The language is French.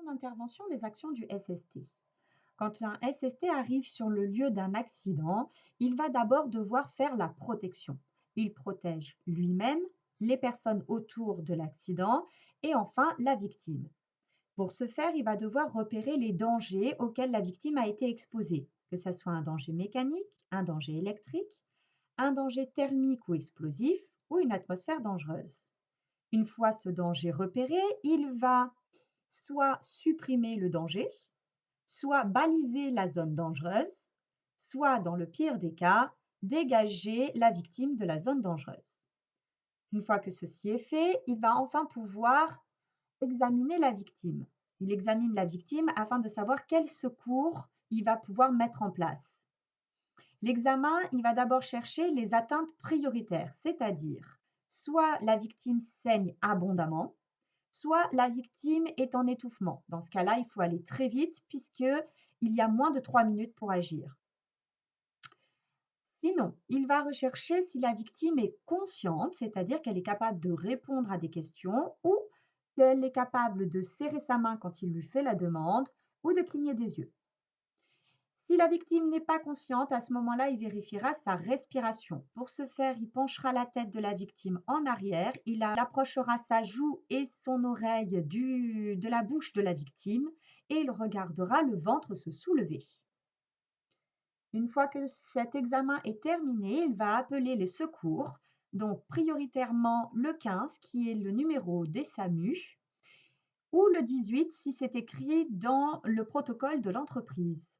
plan d'intervention des actions du SST. Quand un SST arrive sur le lieu d'un accident, il va d'abord devoir faire la protection. Il protège lui-même, les personnes autour de l'accident et enfin la victime. Pour ce faire, il va devoir repérer les dangers auxquels la victime a été exposée, que ce soit un danger mécanique, un danger électrique, un danger thermique ou explosif ou une atmosphère dangereuse. Une fois ce danger repéré, il va soit supprimer le danger, soit baliser la zone dangereuse, soit, dans le pire des cas, dégager la victime de la zone dangereuse. Une fois que ceci est fait, il va enfin pouvoir examiner la victime. Il examine la victime afin de savoir quel secours il va pouvoir mettre en place. L'examen, il va d'abord chercher les atteintes prioritaires, c'est-à-dire soit la victime saigne abondamment, soit la victime est en étouffement. Dans ce cas-là, il faut aller très vite puisqu'il y a moins de 3 minutes pour agir. Sinon, il va rechercher si la victime est consciente, c'est-à-dire qu'elle est capable de répondre à des questions ou qu'elle est capable de serrer sa main quand il lui fait la demande ou de cligner des yeux. Si la victime n'est pas consciente, à ce moment-là, il vérifiera sa respiration. Pour ce faire, il penchera la tête de la victime en arrière, il approchera sa joue et son oreille de la bouche de la victime et il regardera le ventre se soulever. Une fois que cet examen est terminé, il va appeler les secours, donc prioritairement le 15 qui est le numéro des SAMU ou le 18 si c'est écrit dans le protocole de l'entreprise.